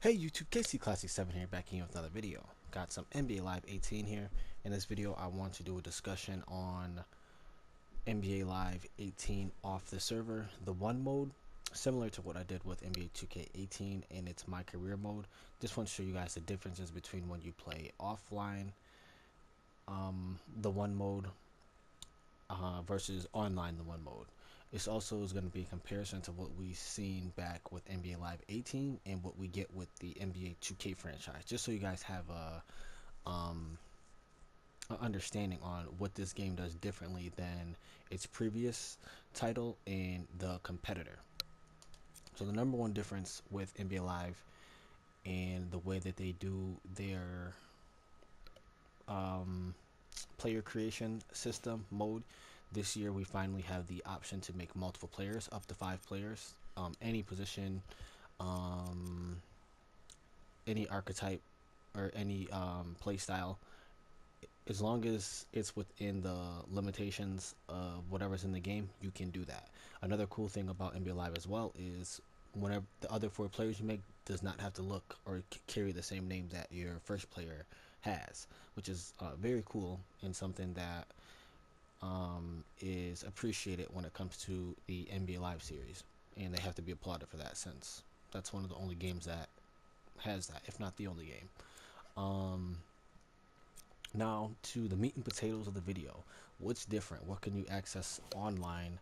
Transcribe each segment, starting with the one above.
Hey YouTube, KC Classic 7 here, back in with another video. Got some NBA Live 18 here. In this video, I want to do a discussion on NBA Live 18 off the server, the one mode, similar to what I did with NBA 2K18 and it's my career mode. Just want to show you guys the differences between when you play offline, the one mode, versus online, the one mode. This also is going to be a comparison to what we've seen back with NBA Live 18 and what we get with the NBA 2K franchise, just so you guys have a understanding on what this game does differently than its previous title and the competitor. So the number one difference with NBA Live and the way that they do their um, player creation system mode, this year we finally have the option to make multiple players, up to 5 players, any position, um, any archetype, or any play style, as long as it's within the limitations of whatever's in the game. You can do that. Another cool thing about NBA Live as well is whenever the other 4 players you make does not have to look or carry the same name that your first player has, which is very cool and something that is appreciated when it comes to the NBA Live series, and they have to be applauded for that, since that's one of the only games that has that, if not the only game. Um, Now to the meat and potatoes of the video. What's different? What can you access online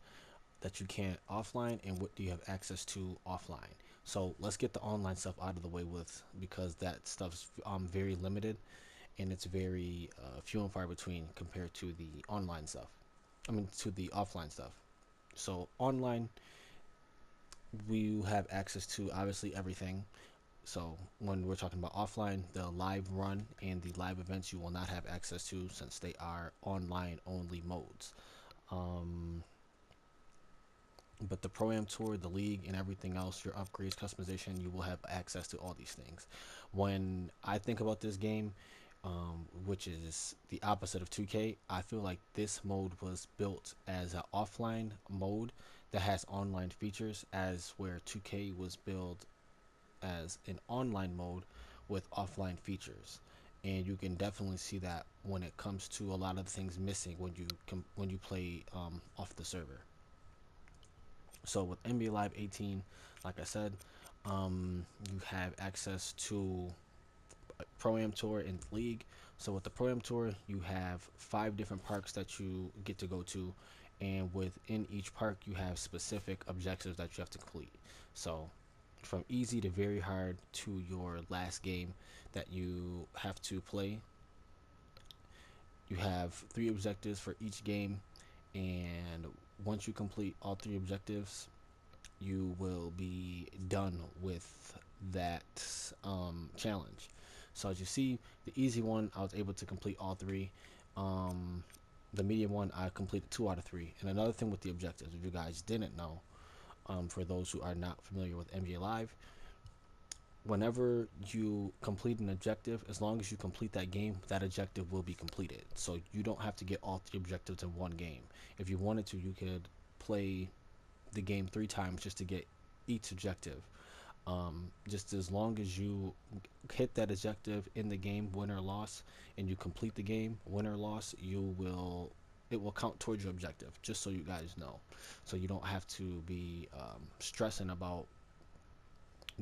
that you can't offline, and what do you have access to offline? So let's get the online stuff out of the way with, because that stuff's very limited and it's very few and far between compared to the online stuff. I mean, to the offline stuff. So online, we have access to obviously everything. So when we're talking about offline, the live run and the live events you will not have access to, since they are online only modes. Um, but the Pro Am Tour, the league, and everything else, your upgrades, customization, you will have access to all these things. When I think about this game, which is the opposite of 2K, I feel like this mode was built as an offline mode that has online features, as where 2K was built as an online mode with offline features. And you can definitely see that when it comes to a lot of things missing when you play off the server. So with NBA Live 18, like I said, you have access to Pro Am Tour and League. So with the Pro Am Tour, you have 5 different parks that you get to go to, and within each park, you have specific objectives that you have to complete. So from easy to very hard to your last game that you have to play, you have 3 objectives for each game, and once you complete all 3 objectives, you will be done with that challenge. So as you see, the easy one, I was able to complete all 3. Um, the medium one, I completed 2 out of 3. And another thing with the objectives, if you guys didn't know, for those who are not familiar with NBA Live, whenever you complete an objective, as long as you complete that game, that objective will be completed. So you don't have to get all 3 objectives in one game. If you wanted to, you could play the game 3 times just to get each objective. Just as long as you hit that objective in the game, win or loss, and you complete the game, win or loss, it will count towards your objective. Just so you guys know, so you don't have to be stressing about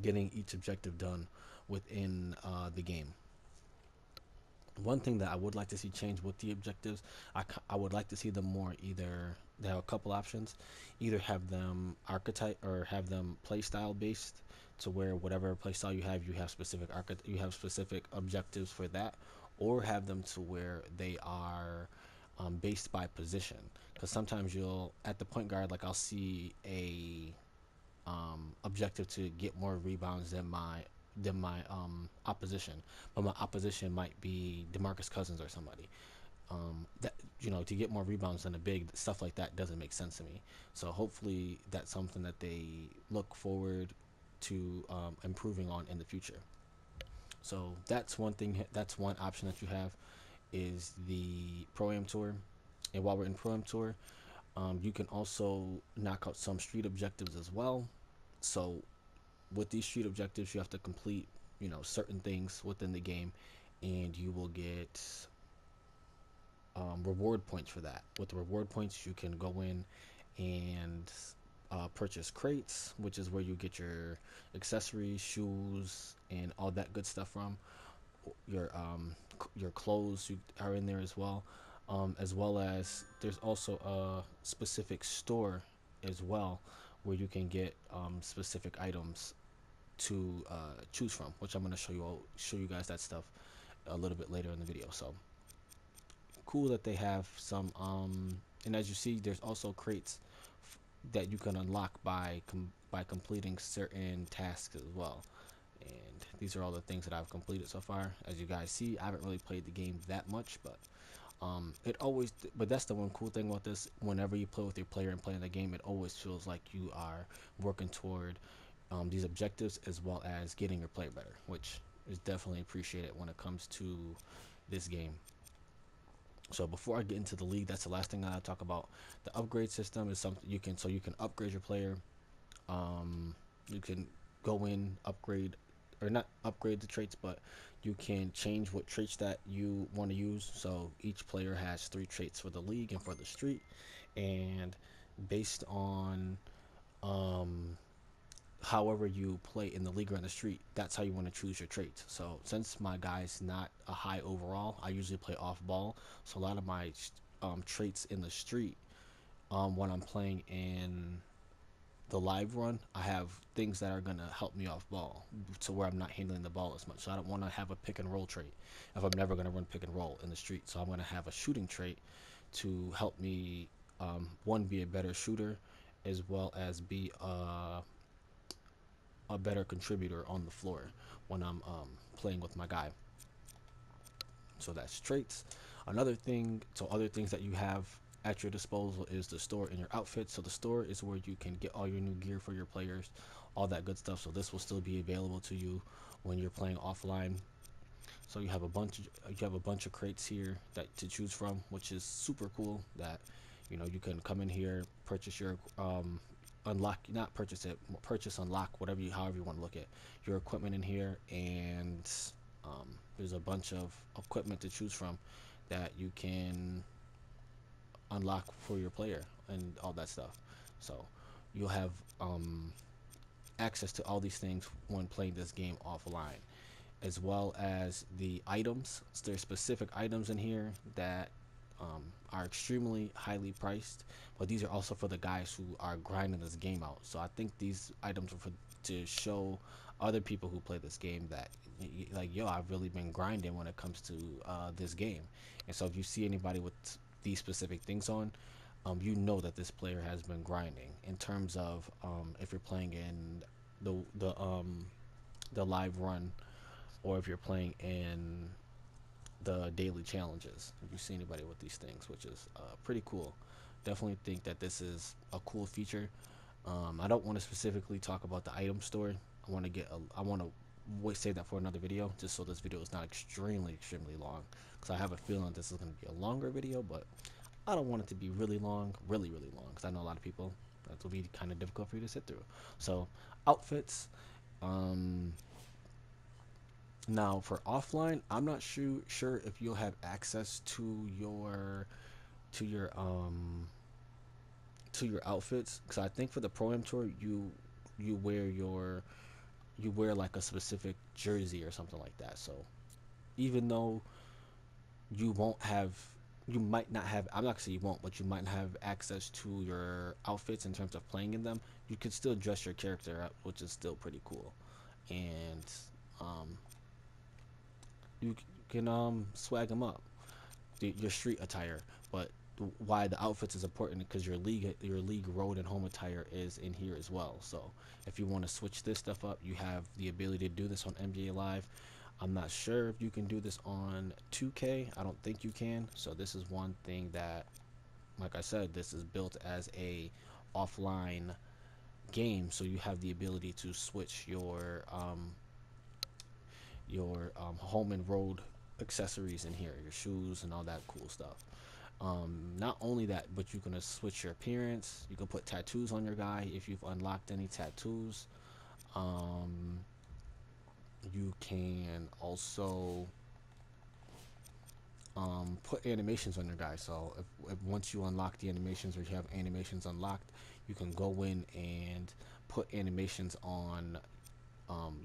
getting each objective done within the game. One thing that I would like to see change with the objectives, I would like to see them more, either they have a couple options, either have them archetype or have them playstyle based, to where whatever playstyle you have you have specific objectives for that, or have them to where they are based by position. Because sometimes you'll, at the point guard, like I'll see a objective to get more rebounds than my opposition, but my opposition might be DeMarcus Cousins or somebody. That, to get more rebounds than a big, stuff like that doesn't make sense to me. So hopefully that's something that they look forward to improving on in the future. So that's one thing. That's one option that you have, is the Pro Am Tour. And while we're in Pro Am Tour, you can also knock out some street objectives as well. So with these street objectives, you have to complete certain things within the game, and you will get reward points for that. With the reward points, you can go in and purchase crates, which is where you get your accessories, shoes, and all that good stuff from. Your clothes are in there as well as there's also a specific store as well where you can get specific items to choose from, which I'm going to show you guys that stuff a little bit later in the video. So cool that they have some and as you see, there's also crates that you can unlock by completing certain tasks as well. And these are all the things that I've completed so far. As you guys see, I haven't really played the game that much, but but that's the one cool thing about this. Whenever you play with your player and playing the game, it always feels like you are working toward these objectives as well as getting your player better, which is definitely appreciated when it comes to this game. So before I get into the league, that's the last thing that I talk about. The upgrade system is something you can upgrade your player. You can go in, upgrade, or not upgrade the traits, but you can change what traits that you want to use. So each player has 3 traits for the league and for the street, and based on however you play in the league or in the street, that's how you want to choose your traits. So since my guy's not a high overall, I usually play off ball. So a lot of my traits in the street, when I'm playing in the live run, I have things that are gonna help me off ball to where I'm not handling the ball as much. So I don't want to have a pick and roll trait if I'm never gonna run pick and roll in the street. So I'm gonna have a shooting trait to help me one, be a better shooter, as well as be a better contributor on the floor when I'm playing with my guy. So that's traits. Other things that you have at your disposal is the store and your outfit. So the store is where you can get all your new gear for your players, all that good stuff. So this will still be available to you when you're playing offline. So you have a bunch of crates here that to choose from, which is super cool. That you can come in here, purchase your unlock, not purchase it, purchase, unlock, however you want to look at your equipment in here, and there's a bunch of equipment to choose from that you can unlock for your player and all that stuff. So you'll have access to all these things when playing this game offline, as well as the items. So there's specific items in here that are extremely highly priced, but these are also for the guys who are grinding this game out. So I think these items are to show other people who play this game that like, yo, I've really been grinding when it comes to this game. And so if you see anybody with these specific things on, you know that this player has been grinding. In terms of if you're playing in the live run, or if you're playing in the daily challenges, if you see anybody with these things, which is pretty cool. Definitely think that this is a cool feature. I don't want to specifically talk about the item store. I want to save that for another video, just so this video is not extremely long, because I have a feeling this is going to be a longer video, but I don't want it to be really long, really long, because I know a lot of people that will be kind of difficult for you to sit through. So outfits. Now for offline, I'm not sure if you'll have access to your outfits, because I think for the Pro Am Tour you wear like a specific jersey or something like that. So even though you might not have, I'm not gonna say you won't, but you might not have access to your outfits in terms of playing in them, you can still dress your character up, which is still pretty cool. And you can swag them up, your street attire. But why the outfits is important, because your league road and home attire is in here as well. So if you want to switch this stuff up, you have the ability to do this on NBA Live. I'm not sure if you can do this on 2K. I don't think you can. So this is one thing that, like I said, this is built as a offline game, so you have the ability to switch your home and road accessories in here, your shoes and all that cool stuff. Not only that, but you can switch your appearance. You can put tattoos on your guy if you've unlocked any tattoos. you can also put animations on your guy. So if once you unlock the animations, or you have animations unlocked, you can go in and put animations on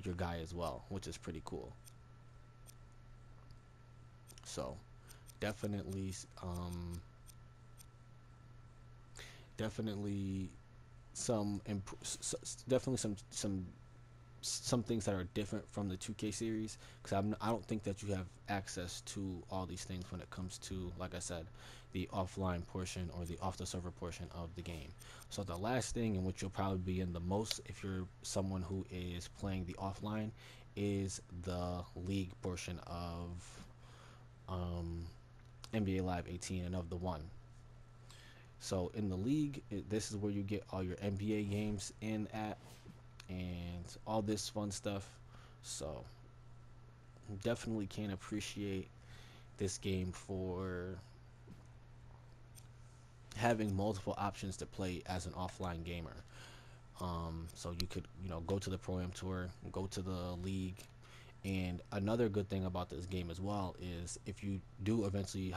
your guy as well, which is pretty cool. So definitely, definitely definitely some things that are different from the 2K series, because I don't think that you have access to all these things when it comes to, like I said, the offline portion or the off the server portion of the game. So the last thing, in which you'll probably be in the most if you're someone who is playing the offline, is the league portion of um, NBA Live 18 and of the one. So in the league, this is where you get all your NBA games in at, and all this fun stuff. So definitely can appreciate this game for having multiple options to play as an offline gamer. So you could, go to the Pro Am Tour, go to the league. And another good thing about this game as well is, if you do eventually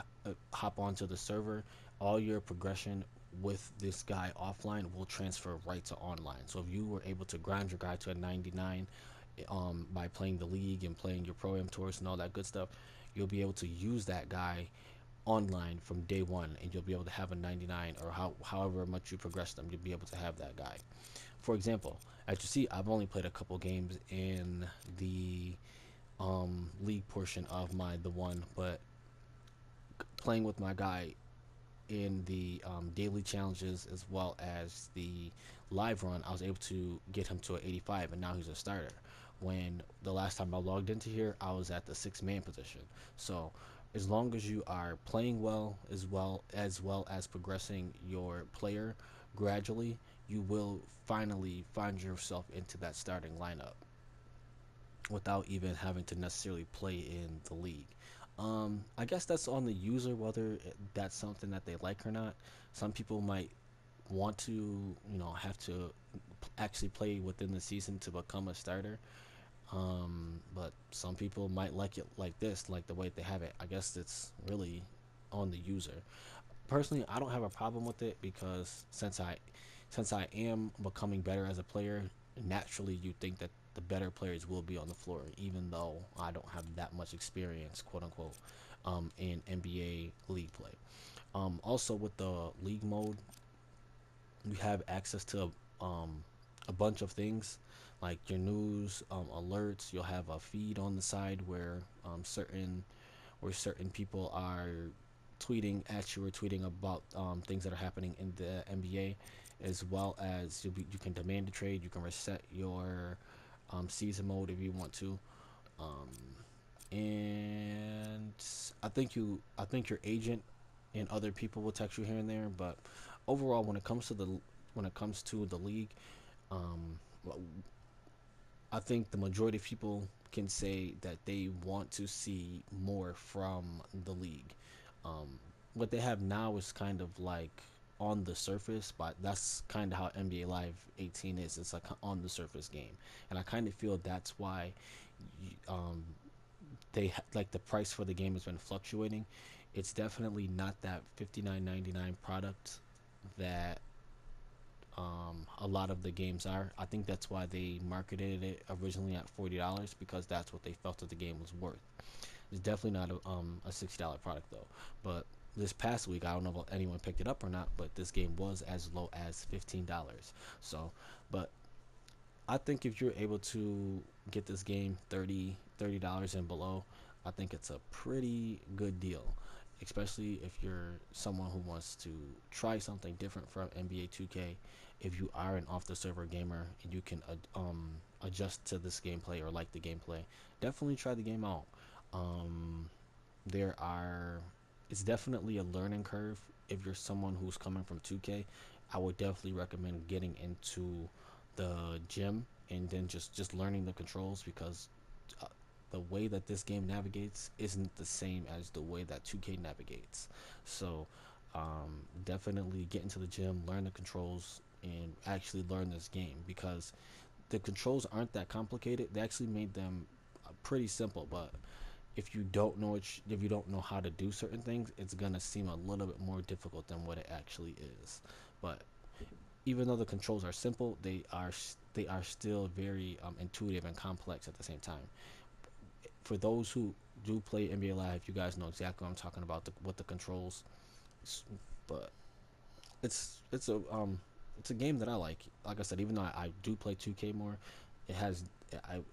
hop onto the server, all your progression with this guy offline will transfer right to online. So if you were able to grind your guy to a 99 by playing the league and playing your Pro Am Tours and all that good stuff, you'll be able to use that guy online from day one, and you'll be able to have a 99, or however much you progress them, you'll be able to have that guy. For example, as you see, I've only played a couple games in the league portion of my the one, but playing with my guy in the daily challenges as well as the live run, I was able to get him to an 85, and now he's a starter. When the last time I logged into here, I was at the 6 man position. So as long as you are playing well, as progressing your player gradually, you will finally find yourself into that starting lineup without even having to necessarily play in the league. I guess that's on the user whether that's something that they like or not. Some people might want to, have to actually play within the season to become a starter. But some people might like it like this, like the way they have it. I guess it's really on the user. Personally, I don't have a problem with it, because since I am becoming better as a player, naturally you think that the better players will be on the floor, even though I don't have that much experience, quote unquote, in NBA league play. Also, with the league mode, you have access to a bunch of things, like your news, alerts. You'll have a feed on the side where certain people are tweeting at you, or tweeting about things that are happening in the NBA, as well as you can demand a trade. You can reset your season mode if you want to, um, and I think your agent and other people will text you here and there. But overall, when it comes to the league, um, I think the majority of people can say that they want to see more from the league. Um, what they have now is kind of like on the surface, but that's kind of how NBA Live 18 is. It's like on the surface game, and I kind of feel that's why like the price for the game has been fluctuating. It's definitely not that 59.99 product that a lot of the games are. I think that's why they marketed it originally at $40, because that's what they felt that the game was worth. It's definitely not a $60 product though. But this past week, I don't know if anyone picked it up or not, but this game was as low as $15. So, but I think if you're able to get this game $30 and below, I think it's a pretty good deal, especially if you're someone who wants to try something different from NBA 2K. If you are an off the server gamer and you can adjust to this gameplay or like the gameplay, definitely try the game out. Um, there are It's definitely a learning curve. If you're someone who's coming from 2K, I would definitely recommend getting into the gym and then just learning the controls, because uh, the way that this game navigates isn't the same as the way that 2K navigates. So definitely get into the gym, learn the controls, and actually learn this game, because the controls aren't that complicated. They actually made them pretty simple, but if you don't know if you don't know how to do certain things, it's gonna seem a little bit more difficult than what it actually is. But even though the controls are simple, they are still very intuitive and complex at the same time. For those who do play NBA Live, you guys know exactly what I'm talking about, with the controls. But it's a game that I like. Like I said, even though I do play 2K more, it has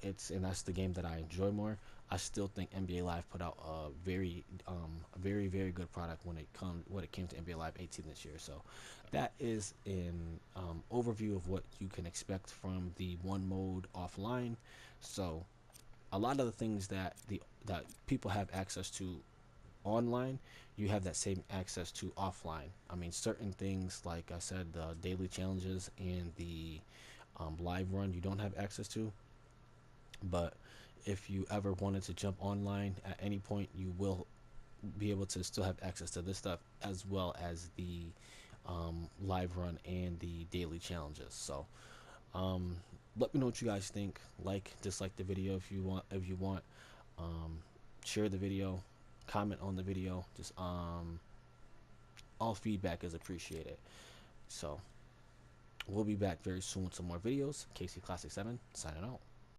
it's and that's the game that I enjoy more. I still think NBA Live put out a very very good product when it came to NBA Live 18 this year. So that is an overview of what you can expect from the one mode offline. So a lot of the things that people have access to online, you have that same access to offline. I mean, certain things, like I said, the daily challenges and the live run, you don't have access to. But if you ever wanted to jump online at any point, you will be able to still have access to this stuff, as well as the live run and the daily challenges. So um, let me know what you guys think. Like, dislike the video if you want. If you want, um, share the video, comment on the video. Just all feedback is appreciated. So we'll be back very soon with some more videos. KC Classic 7 signing out.